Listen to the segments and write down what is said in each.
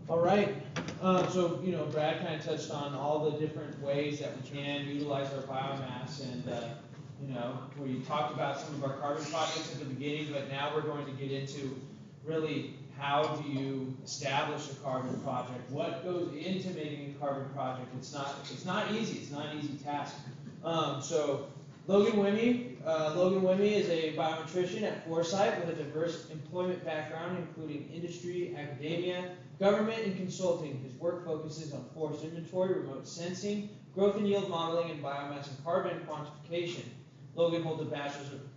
All right. So, Brad kind of touched on all the different ways that we can utilize our biomass, and we talked about some of our carbon projects at the beginning, but now we're going to get into really how do you establish a carbon project? What goes into making a carbon project? It's not easy. It's not an easy task. So Logan Wimme is a biometrician at Foresight with a diverse employment background, including industry, academia, government, and consulting. His work focuses on forest inventory, remote sensing, growth and yield modeling, and biomass and carbon quantification. Logan holds a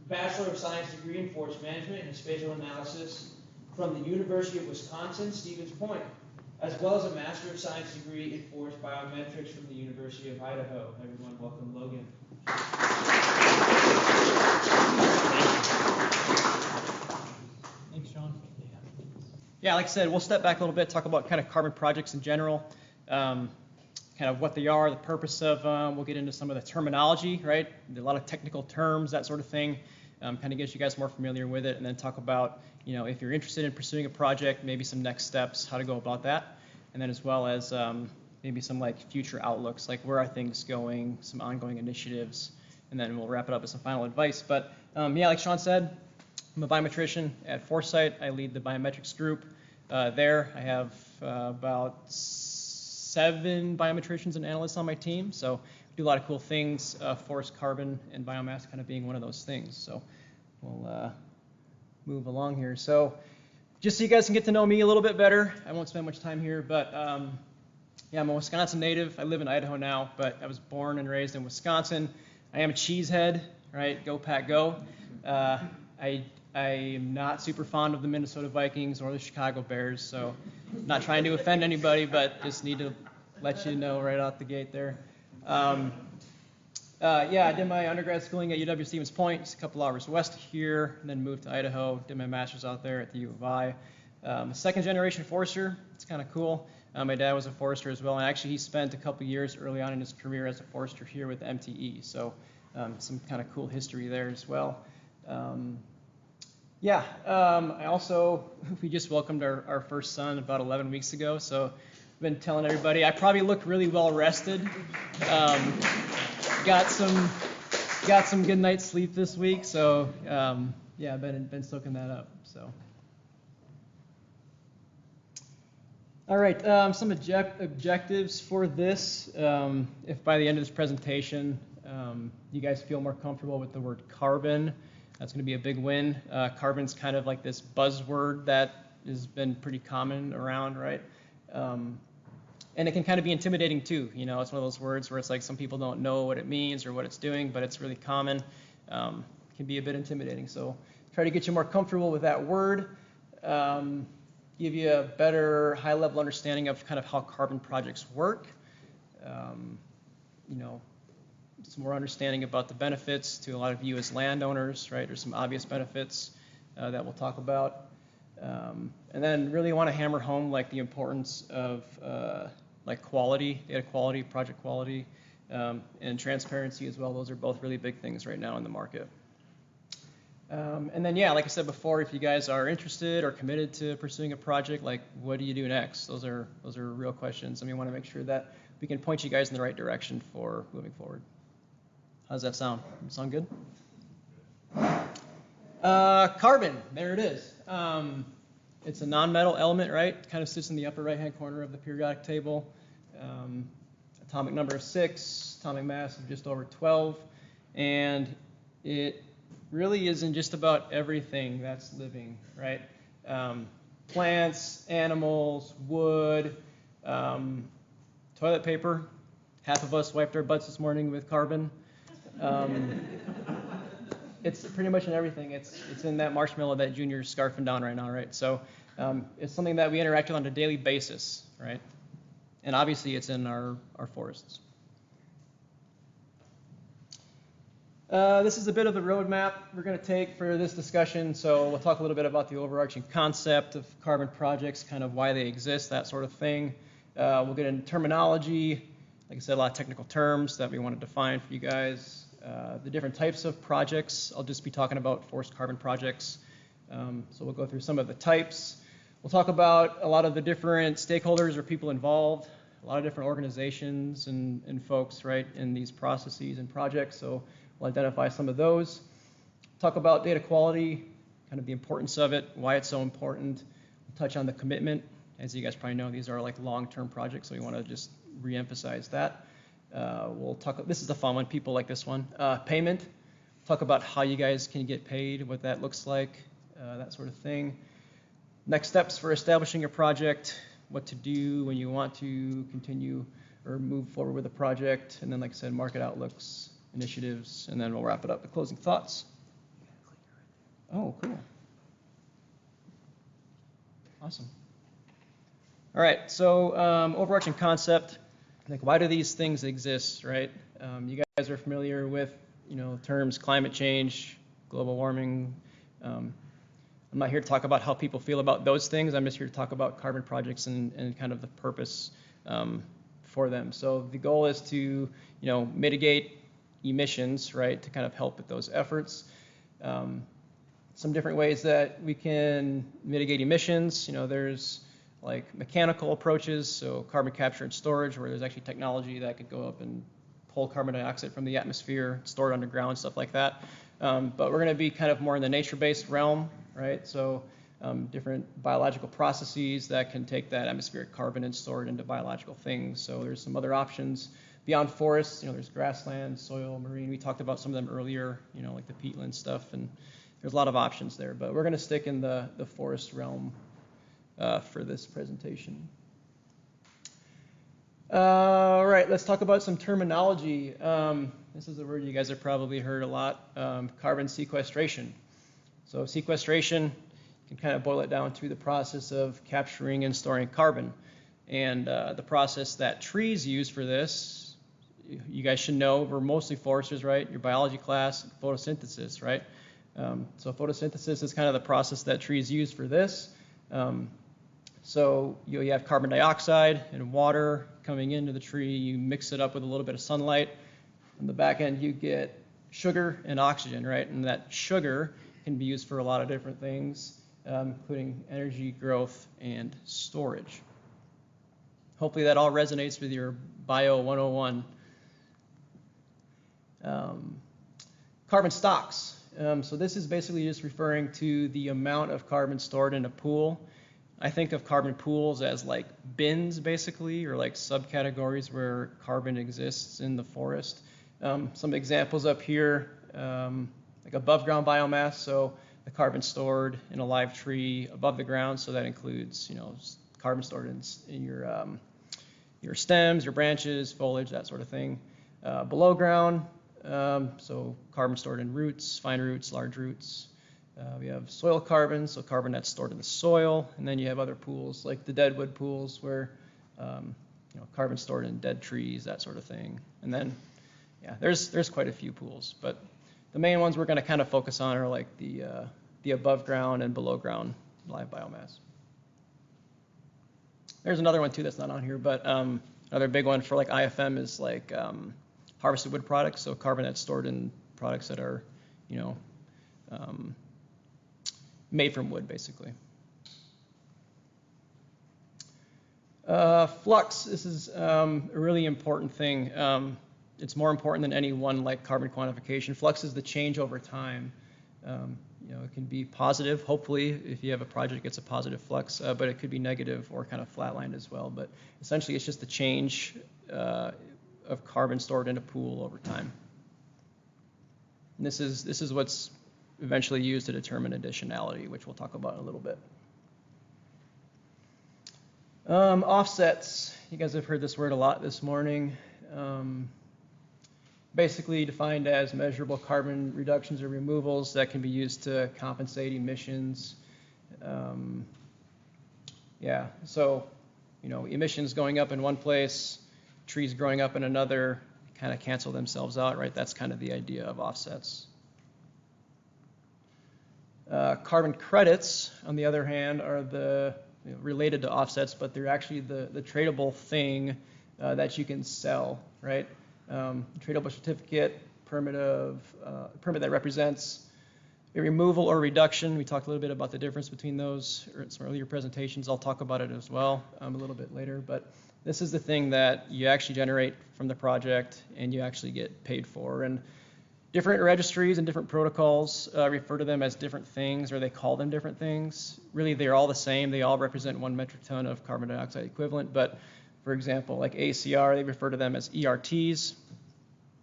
Bachelor of Science degree in forest management and spatial analysis from the University of Wisconsin, Stevens Point, as well as a Master of Science degree in forest biometrics from the University of Idaho. Everyone, welcome Logan. Thanks, Sean. Yeah, like I said, we'll step back a little bit, talk about kind of carbon projects in general, kind of what they are, the purpose of them. We'll get into some of the terminology, right? A lot of technical terms, that sort of thing. Kind of gets you guys more familiar with it, and then talk about, if you're interested in pursuing a project, maybe some next steps, how to go about that, and then as well as maybe some like future outlooks, like where are things going, some ongoing initiatives, and then we'll wrap it up with some final advice. But yeah, like Sean said, I'm a biometrician at Foresight. I lead the biometrics group there. I have about 7 biometricians and analysts on my team, so we do a lot of cool things, forest carbon and biomass kind of being one of those things. So we'll move along here. So just so you guys can get to know me a little bit better, I won't spend much time here, but yeah, I'm a Wisconsin native. I live in Idaho now, but I was born and raised in Wisconsin. I am a cheesehead, right? Go Pack, go. I am not super fond of the Minnesota Vikings or the Chicago Bears, so not trying to offend anybody, but just need to let you know right out the gate there. Yeah, I did my undergrad schooling at UW Stevens Point, just a couple hours west of here, and then moved to Idaho, did my master's out there at the U of I. A second generation forester, it's kind of cool. My dad was a forester as well, and actually he spent a couple years early on in his career as a forester here with MTE, so some kind of cool history there as well. Yeah, I also, we just welcomed our first son about 11 weeks ago, so I've been telling everybody I probably look really well rested. Got some good night's sleep this week, so yeah, I've been soaking that up. So, all right, some objectives for this. If by the end of this presentation you guys feel more comfortable with the word carbon, that's going to be a big win. Carbon's kind of like this buzzword that has been pretty common around, right? And it can kind of be intimidating too. It's one of those words where it's like some people don't know what it means or what it's doing, but it's really common. It can be a bit intimidating. So try to get you more comfortable with that word, give you a better high-level understanding of kind of how carbon projects work. Some more understanding about the benefits to a lot of you as landowners, right? There's some obvious benefits that we'll talk about. And then really want to hammer home like the importance of like quality, data quality, project quality, and transparency as well. Those are both really big things right now in the market. And then, yeah, like I said before, if you guys are interested or committed to pursuing a project, like what do you do next? Those are real questions, and we want to make sure that we can point you guys in the right direction for moving forward. How does that sound? Sound good? Carbon, there it is. It's a non-metal element, right? It kind of sits in the upper right-hand corner of the periodic table. Atomic number of 6, atomic mass of just over 12, and it really is in just about everything that's living, right? Plants, animals, wood, toilet paper. Half of us wiped our butts this morning with carbon. It's pretty much in everything. It's in that marshmallow that Junior's scarfing down right now, right? So it's something that we interact with on a daily basis, right? And obviously it's in our forests. This is a bit of the roadmap we're going to take for this discussion. So we'll talk a little bit about the overarching concept of carbon projects, kind of why they exist, that sort of thing. We'll get into terminology, like I said, a lot of technical terms that we want to define for you guys. The different types of projects. I'll just be talking about forest carbon projects. So we'll go through some of the types. We'll talk about a lot of the different stakeholders or people involved, a lot of different organizations and folks, right, in these processes and projects. So we'll identify some of those. Talk about data quality, kind of the importance of it, why it's so important. We'll touch on the commitment. As you guys probably know, these are like long-term projects, so we want to just re-emphasize that. We'll talk, this is a fun one, people like this one. Payment, talk about how you guys can get paid, what that looks like, that sort of thing. Next steps for establishing a project, what to do when you want to continue or move forward with a project, and then, like I said, market outlooks, initiatives, and then we'll wrap it up with closing thoughts. Oh, cool. Awesome. All right, so overarching concept, like why do these things exist, right? You guys are familiar with, terms climate change, global warming. I'm not here to talk about how people feel about those things. I'm just here to talk about carbon projects and kind of the purpose for them. So the goal is to, mitigate emissions, right, to kind of help with those efforts. Some different ways that we can mitigate emissions. There's like mechanical approaches, so carbon capture and storage, where there's actually technology that could go up and pull carbon dioxide from the atmosphere, store it underground, stuff like that. But we're going to be kind of more in the nature-based realm, right? So different biological processes that can take that atmospheric carbon and store it into biological things. So there's some other options beyond forests. There's grassland, soil, marine. We talked about some of them earlier, like the peatland stuff, and there's a lot of options there. But we're going to stick in the forest realm for this presentation. All right, let's talk about some terminology. This is a word you guys have probably heard a lot, carbon sequestration. So sequestration, you can kind of boil it down to the process of capturing and storing carbon. And the process that trees use for this, you guys should know, we're mostly foresters, right? Your biology class, photosynthesis, right? So photosynthesis is kind of the process that trees use for this. So you have carbon dioxide and water coming into the tree. You mix it up with a little bit of sunlight. On the back end, you get sugar and oxygen, right? And that sugar can be used for a lot of different things, including energy, growth, and storage. Hopefully that all resonates with your Bio 101. Carbon stocks. So this is basically just referring to the amount of carbon stored in a pool. I think of carbon pools as like bins, basically, or like subcategories where carbon exists in the forest. Some examples up here, like above ground biomass, so the carbon stored in a live tree above the ground, so that includes, carbon stored in your stems, your branches, foliage, that sort of thing. Below ground, so carbon stored in roots, fine roots, large roots. We have soil carbon, so carbon that's stored in the soil, and then you have other pools like the deadwood pools where carbon stored in dead trees, that sort of thing. And then, there's quite a few pools, but the main ones we're going to kind of focus on are like the above ground and below ground live biomass. There's another one too that's not on here, but another big one for like IFM is like harvested wood products, so carbon that's stored in products that are, made from wood, basically. Flux, this is a really important thing. It's more important than any one like carbon quantification. Flux is the change over time. It can be positive, hopefully, if you have a project, it's a positive flux, but it could be negative or kind of flatlined as well. But essentially, it's just the change of carbon stored in a pool over time. And this is what's eventually used to determine additionality, which we'll talk about in a little bit. Offsets. You guys have heard this word a lot this morning. Basically defined as measurable carbon reductions or removals that can be used to compensate emissions. So, emissions going up in one place, trees growing up in another, kind of cancel themselves out, right? That's kind of the idea of offsets. Carbon credits, on the other hand, are related to offsets, but they're actually the tradable thing that you can sell, right? Tradable certificate, permit that represents removal or reduction, we talked a little bit about the difference between those in some earlier presentations. I'll talk about it as well a little bit later, but this is the thing that you actually generate from the project and you actually get paid for. And different registries and different protocols refer to them as different things, or they call them different things. Really, they're all the same. They all represent 1 metric ton of carbon dioxide equivalent, but for example, like ACR, they refer to them as ERTs.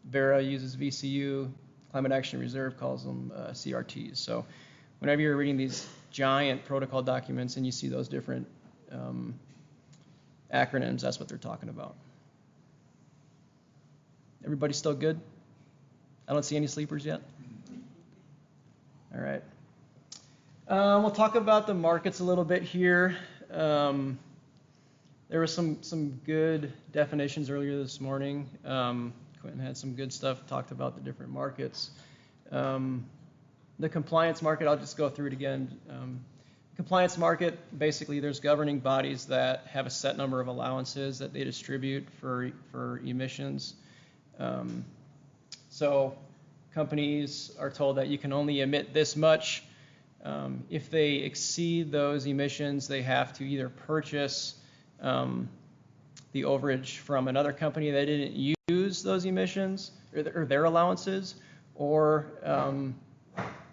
Vera uses VCU. Climate Action Reserve calls them CRTs. So whenever you're reading these giant protocol documents and you see those different acronyms, that's what they're talking about. Everybody still good? I don't see any sleepers yet. All right. We'll talk about the markets a little bit here. There were some good definitions earlier this morning. Quentin had some good stuff, talked about the different markets. The compliance market, I'll just go through it again. Compliance market, basically there's governing bodies that have a set number of allowances that they distribute for emissions. So companies are told that you can only emit this much. If they exceed those emissions, they have to either purchase the overage from another company that didn't use those emissions or their allowances, or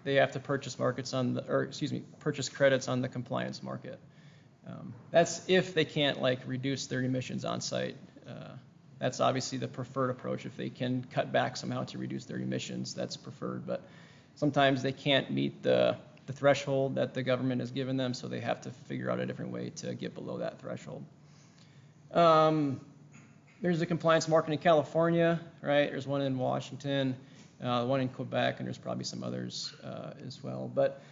they have to purchase purchase credits on the compliance market. That's if they can't reduce their emissions on site. That's obviously the preferred approach. If they can cut back somehow to reduce their emissions, that's preferred. But sometimes they can't meet the threshold that the government has given them, so they have to figure out a different way to get below that threshold. There's a compliance market in California, right? There's one in Washington, one in Quebec, and there's probably some others as well. But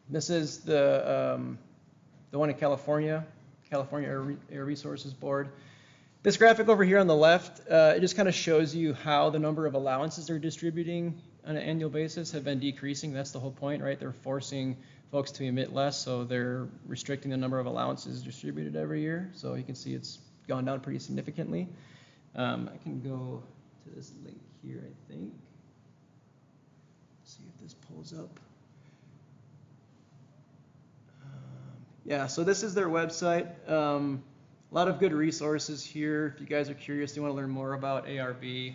this is the one in California Air Resources Board. This graphic over here on the left, it just kind of shows you how the number of allowances they're distributing on an annual basis have been decreasing. That's the whole point, right? They're forcing folks to emit less, so they're restricting the number of allowances distributed every year. So you can see it's gone down pretty significantly. I can go to this link here, I think. See if this pulls up. Yeah, so this is their website. A lot of good resources here. If you guys are curious, you want to learn more about ARB,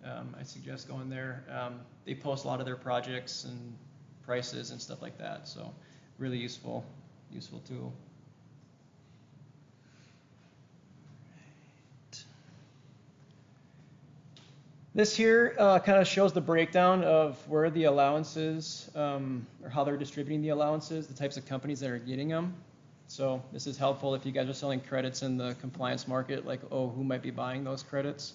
I suggest going there. They post a lot of their projects and prices and stuff like that, so really useful tool. This here kind of shows the breakdown of where the allowances, or how they're distributing the allowances, the types of companies that are getting them. So this is helpful if you guys are selling credits in the compliance market, who might be buying those credits.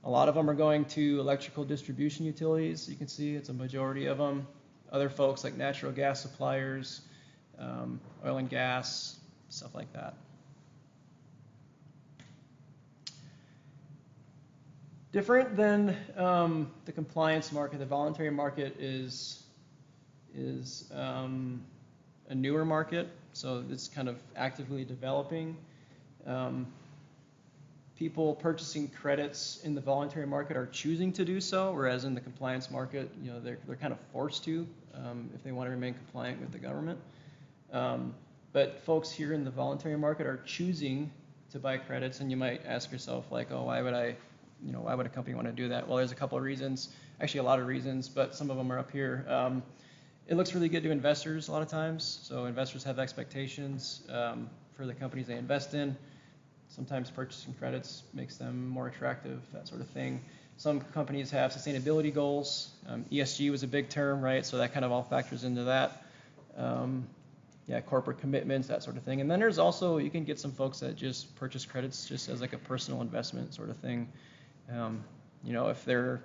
A lot of them are going to electrical distribution utilities. You can see it's a majority of them. Other folks like natural gas suppliers, oil and gas, stuff like that. Different than the compliance market, the voluntary market is a newer market, so it's kind of actively developing. People purchasing credits in the voluntary market are choosing to do so, whereas in the compliance market, they're kind of forced to if they want to remain compliant with the government. But folks here in the voluntary market are choosing to buy credits, and you might ask yourself, oh, why would a company want to do that? Well, there's a couple of reasons, actually a lot of reasons, but some of them are up here. It looks really good to investors a lot of times. So investors have expectations for the companies they invest in. Sometimes purchasing credits makes them more attractive, that sort of thing. Some companies have sustainability goals. ESG was a big term, right? So that kind of all factors into that. Corporate commitments, that sort of thing. And then there's also, you can get some folks that just purchase credits just as a personal investment sort of thing. If they're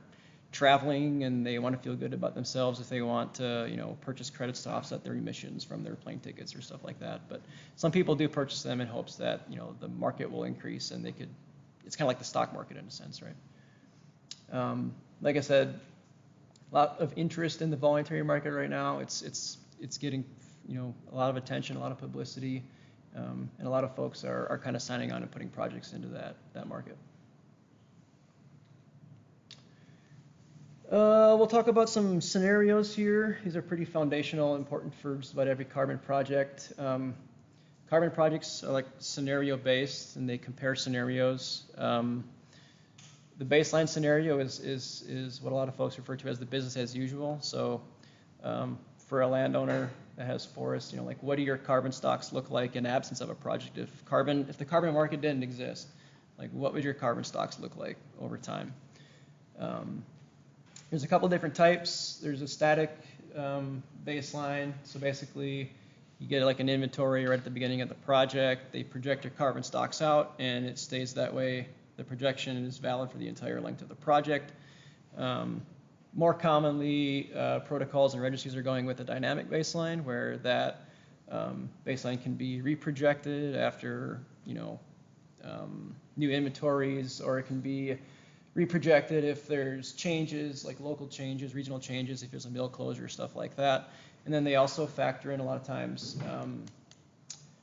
traveling and they want to feel good about themselves, if they want to, purchase credits to offset their emissions from their plane tickets or stuff like that. But some people do purchase them in hopes that, the market will increase and it's kind of like the stock market in a sense, right? Like I said, a lot of interest in the voluntary market right now. It's getting, a lot of attention, a lot of publicity, and a lot of folks are kind of signing on and putting projects into that market. We'll talk about some scenarios here. These are pretty foundational, important for just about every carbon project. Carbon projects are like scenario-based, and they compare scenarios. The baseline scenario is what a lot of folks refer to as the business as usual. So for a landowner that has forests, like what do your carbon stocks look like in absence of a project? If the carbon market didn't exist, like what would your carbon stocks look like over time? There's a couple different types. There's a static baseline. So basically, you get like an inventory right at the beginning of the project. They project your carbon stocks out, and it stays that way. The projection is valid for the entire length of the project. More commonly, protocols and registries are going with a dynamic baseline, where that baseline can be reprojected after new inventories, or it can be reprojected if there's changes, like local changes, regional changes, if there's a mill closure, stuff like that. And then they also factor in a lot of times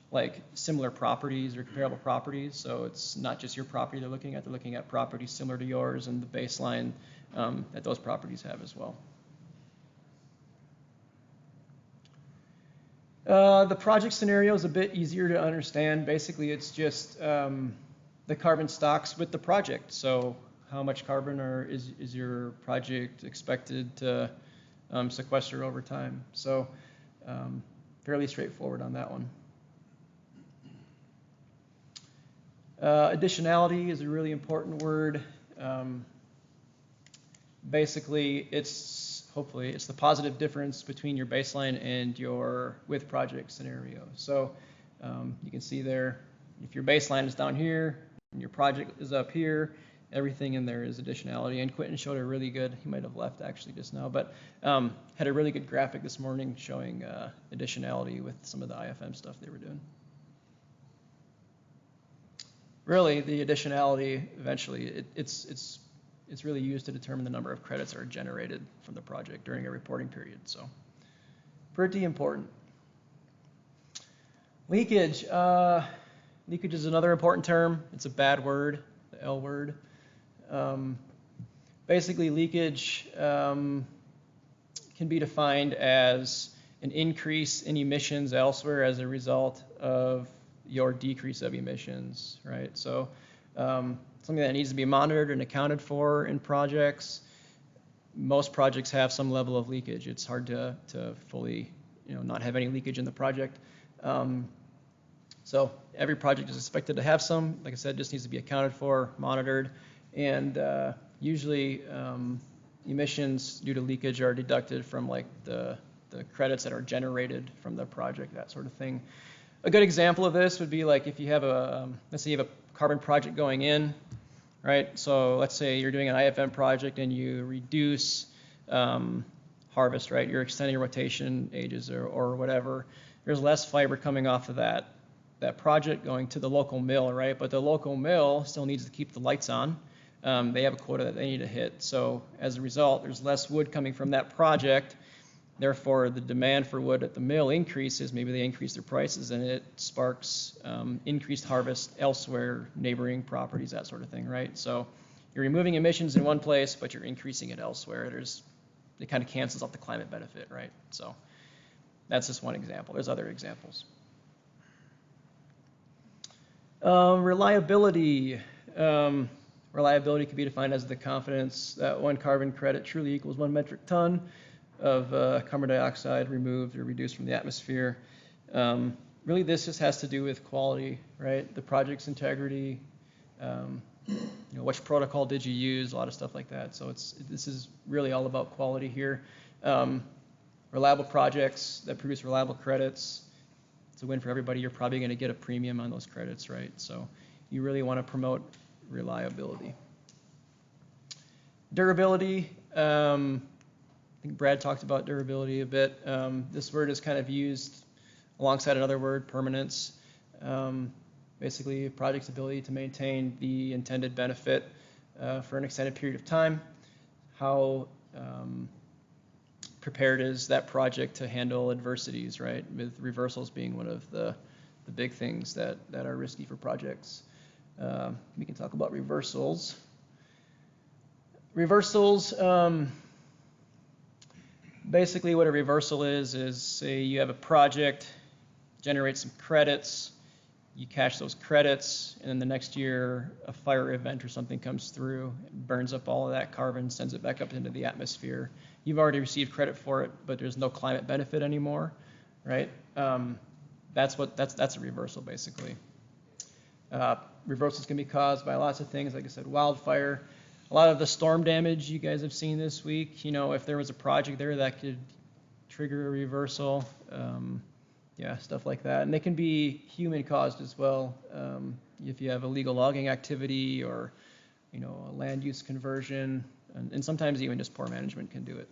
like similar properties or comparable properties. So it's not just your property they're looking at properties similar to yours and the baseline that those properties have as well. The project scenario is a bit easier to understand. Basically, it's just the carbon stocks with the project. So how much carbon is your project expected to sequester over time? So fairly straightforward on that one. Additionality is a really important word. Basically, hopefully it's the positive difference between your baseline and your with project scenario. So you can see there, if your baseline is down here and your project is up here, everything in there is additionality. And Quentin showed a really good, he might have left actually just now, but had a really good graphic this morning showing additionality with some of the IFM stuff they were doing. Really, the additionality eventually, it's really used to determine the number of credits that are generated from the project during a reporting period. So pretty important. Leakage. Leakage is another important term. It's a bad word, the L word. Basically, leakage can be defined as an increase in emissions elsewhere as a result of your decrease of emissions, right? So something that needs to be monitored and accounted for in projects. Most projects have some level of leakage. It's hard to fully, not have any leakage in the project. So every project is expected to have some. Like I said, just needs to be accounted for, monitored, and usually emissions due to leakage are deducted from like the credits that are generated from the project, that sort of thing. A good example of this would be like if you have let's say you have a carbon project going in, right? So let's say you're doing an IFM project and you reduce harvest, right? You're extending your rotation ages or whatever. There's less fiber coming off of that project going to the local mill, right? But the local mill still needs to keep the lights on. They have a quota that they need to hit. So as a result, there's less wood coming from that project. Therefore, the demand for wood at the mill increases. Maybe they increase their prices, and it sparks increased harvest elsewhere, neighboring properties, that sort of thing, right? So you're removing emissions in one place, but you're increasing it elsewhere. It kind of cancels out the climate benefit, right? So that's just one example. There's other examples. Reliability. Reliability can be defined as the confidence that one carbon credit truly equals 1 metric ton of carbon dioxide removed or reduced from the atmosphere. Really, this just has to do with quality, right? The project's integrity, which protocol did you use, a lot of stuff like that. So this is really all about quality here. Reliable projects that produce reliable credits, it's a win for everybody. You're probably going to get a premium on those credits, right? So you really want to promote reliability. Durability. I think Brad talked about durability a bit. This word is kind of used alongside another word, permanence. Basically, a project's ability to maintain the intended benefit for an extended period of time. How prepared is that project to handle adversities, right? With reversals being one of the big things that are risky for projects. We can talk about reversals. Reversals, Basically what a reversal is say you have a project, generate some credits, you cash those credits, and then the next year a fire event or something comes through, burns up all of that carbon, sends it back up into the atmosphere. You've already received credit for it, but there's no climate benefit anymore, right? That's a reversal basically. Reversals can be caused by lots of things, like I said, wildfire. A lot of the storm damage you guys have seen this week, if there was a project there that could trigger a reversal, yeah, stuff like that. And they can be human caused as well. If you have illegal logging activity or, a land use conversion, and sometimes even just poor management can do it.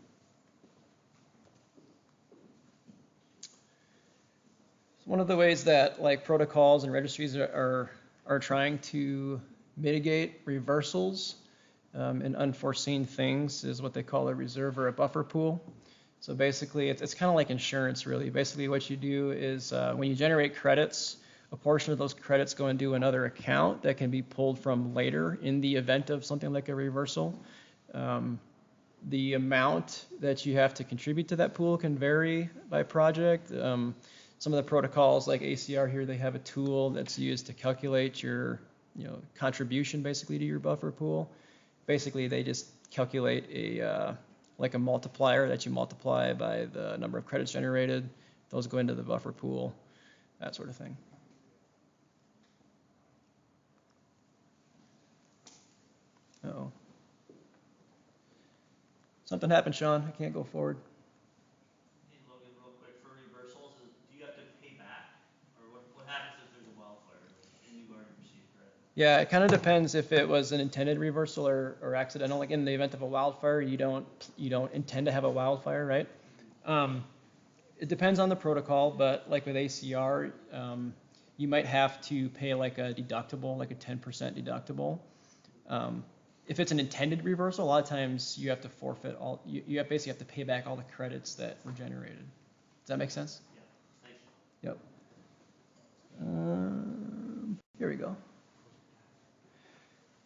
So one of the ways that protocols and registries are trying to mitigate reversals and unforeseen things is what they call a reserve or a buffer pool. So basically, it's kind of like insurance, really. Basically, what you do is when you generate credits, a portion of those credits go into another account that can be pulled from later in the event of something like a reversal. The amount that you have to contribute to that pool can vary by project. Some of the protocols like ACR here, they have a tool that's used to calculate your contribution basically to your buffer pool. Basically, they just calculate a multiplier that you multiply by the number of credits generated. Those go into the buffer pool, that sort of thing. Uh-oh. Something happened, Sean. I can't go forward. Hey, Logan, real quick, for reversals, do you have to pay back? Or what happens if there's a wildfire and you've already received credit? Yeah, it kind of depends if it was an intended reversal or accidental. Like in the event of a wildfire, you don't intend to have a wildfire, right? It depends on the protocol, but like with ACR, you might have to pay like a deductible, like a 10% deductible. If it's an intended reversal, a lot of times you have to forfeit all. You basically have to pay back all the credits that were generated. Does that make sense? Yeah. Thanks. Yep. Here we go.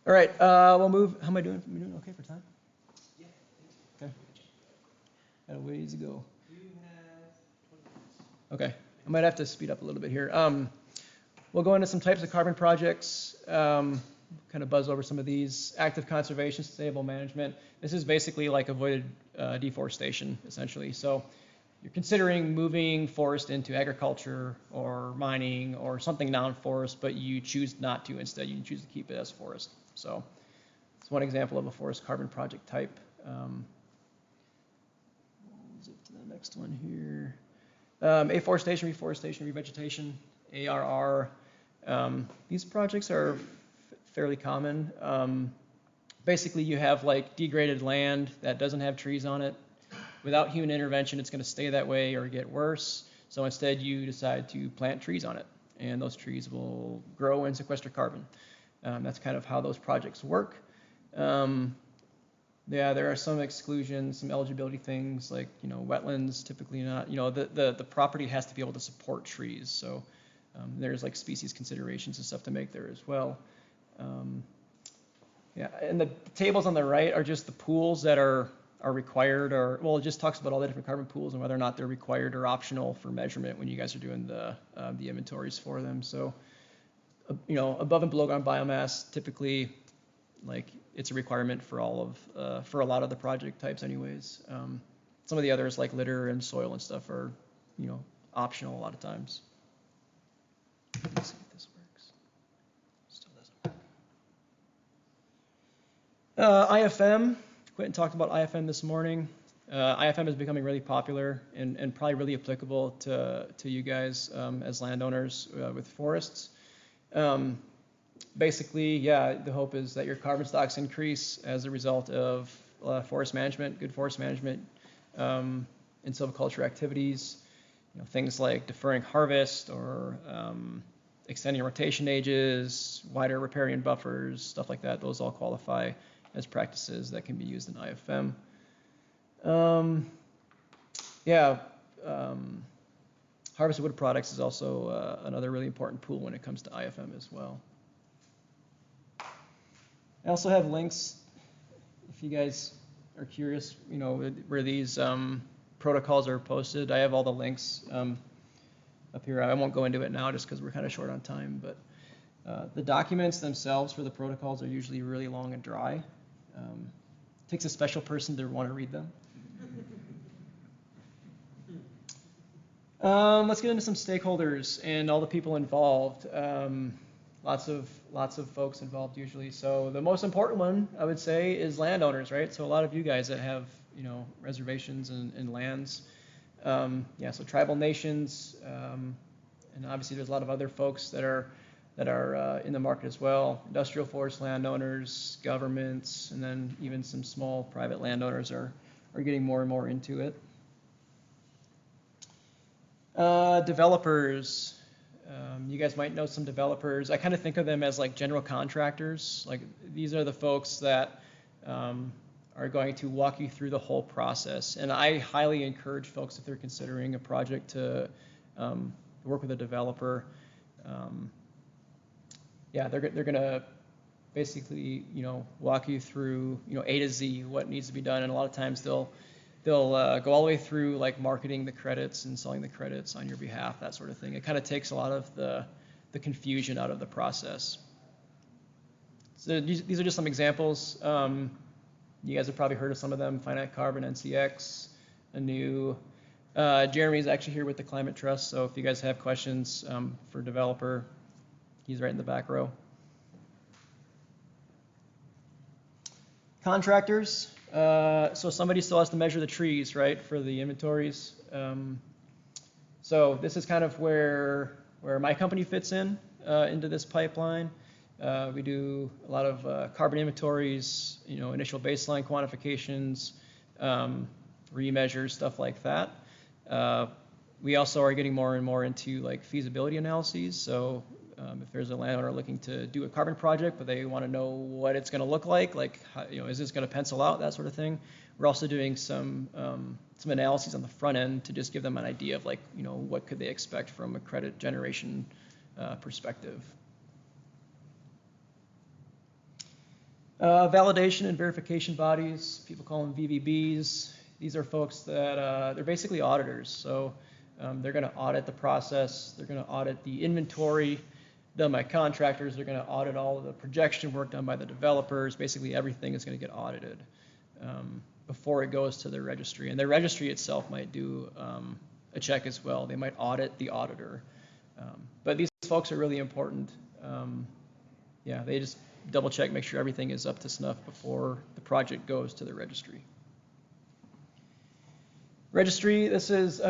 All right, we'll move. How am I doing? Am I doing okay for time? Yeah. Okay. Got a ways to go. You have 20 minutes. Okay. I might have to speed up a little bit here. We'll go into some types of carbon projects, kind of buzz over some of these. Active conservation, sustainable management. This is basically like avoided deforestation, essentially. So you're considering moving forest into agriculture or mining or something non-forest, but you choose not to. Instead, you choose to keep it as forest. So it's one example of a forest carbon project type. Zip to the next one here. Afforestation, reforestation, revegetation, ARR. These projects are fairly common. Basically, you have like degraded land that doesn't have trees on it. Without human intervention, it's going to stay that way or get worse. So instead, you decide to plant trees on it, and those trees will grow and sequester carbon. That's kind of how those projects work. Yeah, there are some exclusions, some eligibility things like, wetlands, typically not, the property has to be able to support trees. So there's like species considerations and stuff to make there as well. Yeah, and the tables on the right are just the pools that are required, it just talks about all the different carbon pools and whether or not they're required or optional for measurement when you guys are doing the inventories for them. So, above and below ground biomass, typically, it's a requirement for for a lot of the project types anyways. Some of the others like litter and soil and stuff are, optional a lot of times. Let's see if this works. Still doesn't work. IFM, Quentin talked about IFM this morning. IFM is becoming really popular and probably really applicable to you guys as landowners with forests. Basically, yeah, the hope is that your carbon stocks increase as a result of forest management, good forest management, and silviculture activities. Things like deferring harvest or extending rotation ages, wider riparian buffers, stuff like that. Those all qualify as practices that can be used in IFM. Harvested wood products is also another really important pool when it comes to IFM as well. I also have links, if you guys are curious, where these protocols are posted. I have all the links up here. I won't go into it now just because we're kind of short on time, but the documents themselves for the protocols are usually really long and dry. Takes a special person to want to read them. Let's get into some stakeholders and all the people involved. Lots of folks involved usually. So the most important one, I would say, is landowners, right? So a lot of you guys that have, reservations and lands. So tribal nations, and obviously there's a lot of other folks that are in the market as well. Industrial forest landowners, governments, and then even some small private landowners are getting more and more into it. Developers. You guys might know some developers. I kind of think of them as like general contractors. Like these are the folks that are going to walk you through the whole process. And I highly encourage folks, if they're considering a project, to work with a developer. They're going to basically, walk you through, A to Z, what needs to be done. And a lot of times they'll go all the way through like marketing the credits and selling the credits on your behalf, that sort of thing. It kind of takes a lot of the confusion out of the process. So these are just some examples. You guys have probably heard of some of them: Finite Carbon, NCX, Anu. Jeremy's actually here with the Climate Trust, so if you guys have questions for developer, he's right in the back row. Contractors. So somebody still has to measure the trees, right, for the inventories. So this is kind of where my company fits into this pipeline. We do a lot of carbon inventories, initial baseline quantifications, remeasures, stuff like that. We also are getting more and more into like feasibility analyses. So if there's a landowner looking to do a carbon project, but they want to know what it's going to look like how, is this going to pencil out, that sort of thing. We're also doing some analyses on the front end to just give them an idea of what could they expect from a credit generation perspective. Validation and verification bodies, people call them VVBs. These are folks that they're basically auditors. So they're going to audit the process. They're going to audit the inventory done by contractors. They're going to audit all of the projection work done by the developers. Basically, everything is going to get audited before it goes to their registry. And their registry itself might do a check as well. They might audit the auditor. But these folks are really important. They just double check, make sure everything is up to snuff before the project goes to the registry. Registry, this is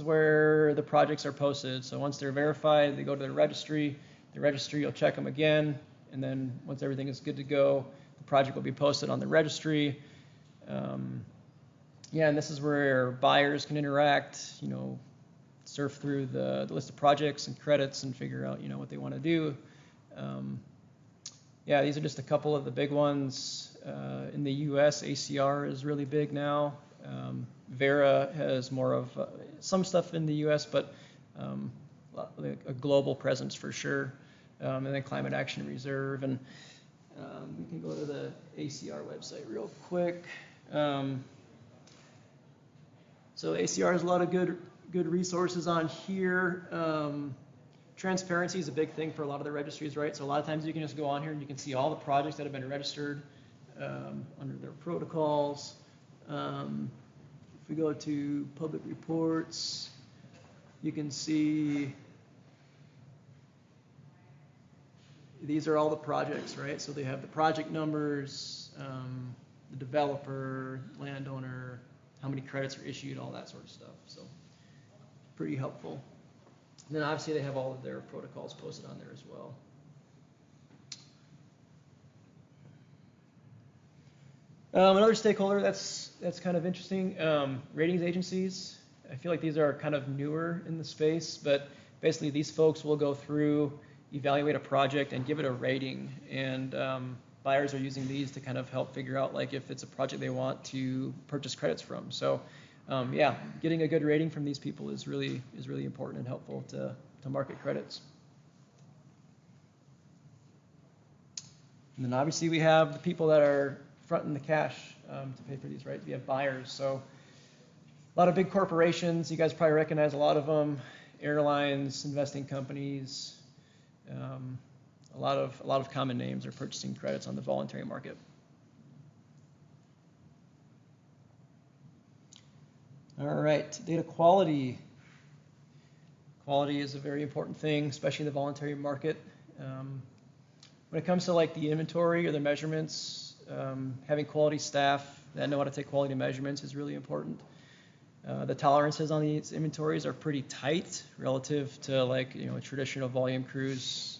where the projects are posted. So once they're verified, they go to the registry. The registry will check them again, and then once everything is good to go, the project will be posted on the registry. And this is where buyers can interact, surf through the list of projects and credits and figure out, what they want to do. These are just a couple of the big ones. In the U.S., ACR is really big now. Vera has more of some stuff in the U.S., but a global presence for sure. And then Climate Action Reserve. And we can go to the ACR website real quick. So ACR has a lot of good resources on here. Transparency is a big thing for a lot of the registries, right? So a lot of times you can just go on here and you can see all the projects that have been registered under their protocols. If we go to public reports, you can see these are all the projects, right? So they have the project numbers, the developer, landowner, how many credits are issued, all that sort of stuff. So pretty helpful. And then obviously they have all of their protocols posted on there as well. Another stakeholder that's kind of interesting, ratings agencies. I feel like these are kind of newer in the space, but basically these folks will go through, evaluate a project, and give it a rating. And buyers are using these to kind of help figure out if it's a project they want to purchase credits from. So getting a good rating from these people is really important and helpful to market credits. And then obviously we have the people that are fronting the cash. to pay for these, right? We have buyers. So a lot of big corporations, you guys probably recognize a lot of them, airlines, investing companies, a lot of common names are purchasing credits on the voluntary market. All right, data quality. Quality is a very important thing, especially in the voluntary market. When it comes to like the inventory or the measurements, having quality staff that know how to take quality measurements is really important. The tolerances on these inventories are pretty tight relative to like, you know, traditional volume crews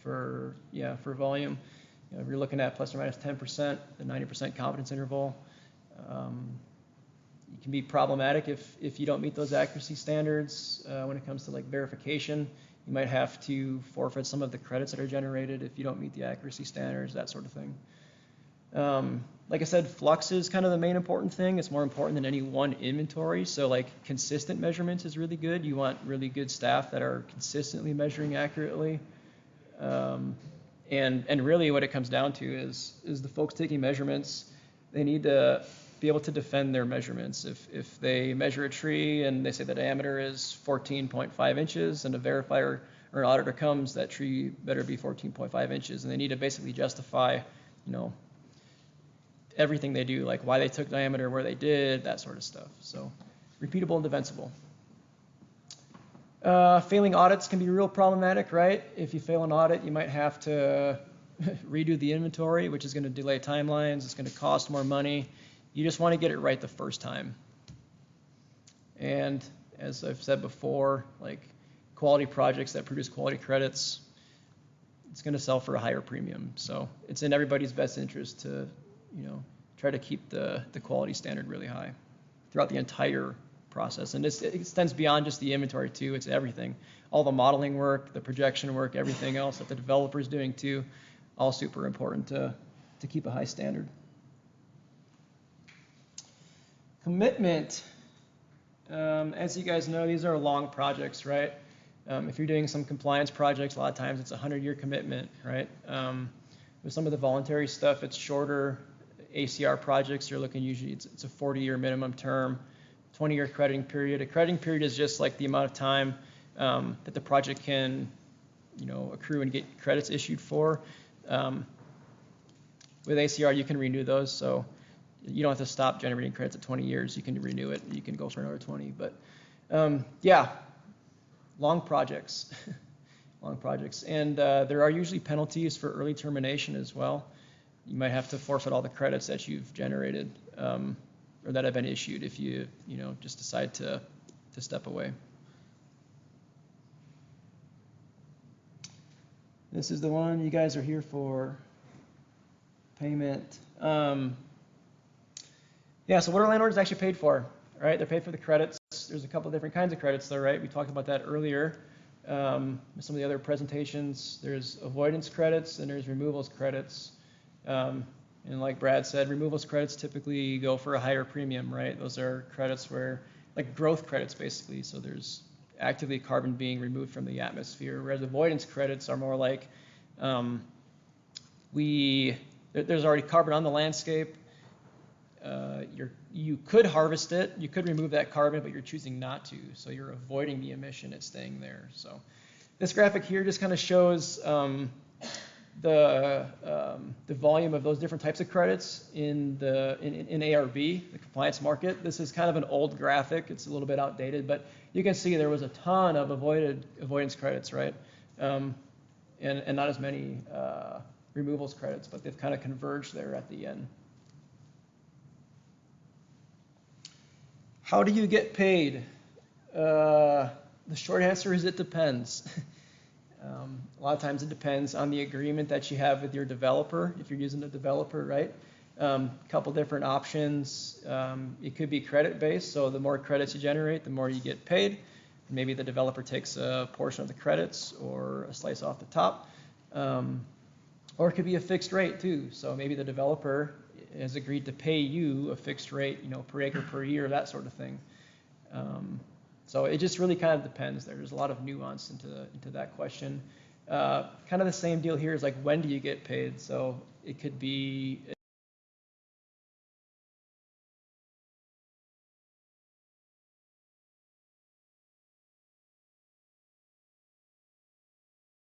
for volume. You know, if you're looking at plus or minus 10%, the 90% confidence interval. It can be problematic if you don't meet those accuracy standards when it comes to like verification. You might have to forfeit some of the credits that are generated if you don't meet the accuracy standards, that sort of thing. Like I said, flux is kind of the main important thing. It's more important than any one inventory. So like consistent measurements is really good. You want really good staff that are consistently measuring accurately. And really what it comes down to is the folks taking measurements, they need to be able to defend their measurements. If they measure a tree and they say the diameter is 14.5 inches and a verifier or an auditor comes, that tree better be 14.5 inches. And they need to basically justify, you know, everything they do, like why they took diameter, where they did, that sort of stuff. So repeatable and defensible. Failing audits can be real problematic, right? If you fail an audit, you might have to redo the inventory, which is going to delay timelines. It's going to cost more money. You just want to get it right the first time. And as I've said before, like quality projects that produce quality credits, it's going to sell for a higher premium. So it's in everybody's best interest to, you know, try to keep the quality standard really high throughout the entire process. And it extends beyond just the inventory too. It's everything. All the modeling work, the projection work, everything else that the developer's doing too, all super important to keep a high standard. Commitment. As you guys know, these are long projects, right? If you're doing some compliance projects, a lot of times it's a 100-year commitment, right? With some of the voluntary stuff, it's shorter. ACR projects, you're looking usually, it's a 40-year minimum term, 20-year crediting period. A crediting period is just like the amount of time that the project can, you know, accrue and get credits issued for. With ACR, you can renew those, so you don't have to stop generating credits at 20 years. You can renew it. You can go for another 20. But yeah, long projects, long projects. And there are usually penalties for early termination as well. You might have to forfeit all the credits that you've generated or that have been issued if you just decide to step away. This is the one you guys are here for. Payment. Yeah, so what are landlords actually paid for? Right, they're paid for the credits. There's a couple different kinds of credits though, right? We talked about that earlier. Some of the other presentations, there's avoidance credits and there's removals credits. And like Brad said, removals credits typically go for a higher premium, right? Those are credits where, like growth credits basically, so there's actively carbon being removed from the atmosphere, whereas avoidance credits are more like there's already carbon on the landscape. You could harvest it, you could remove that carbon, but you're choosing not to, so you're avoiding the emission, it's staying there. So this graphic here just kind of shows the volume of those different types of credits in ARB, the compliance market. This is kind of an old graphic, it's a little bit outdated, but you can see there was a ton of avoidance credits, right? And not as many removals credits, but they've kind of converged there at the end. How do you get paid? The short answer is it depends. A lot of times it depends on the agreement that you have with your developer, if you're using a developer, right? A couple different options. It could be credit-based, so the more credits you generate, the more you get paid. Maybe the developer takes a portion of the credits or a slice off the top. Or it could be a fixed rate too. So maybe the developer has agreed to pay you a fixed rate, per acre per year, that sort of thing. So it just really kind of depends. There's a lot of nuance into that question. Kind of the same deal here is like, when do you get paid? So it could be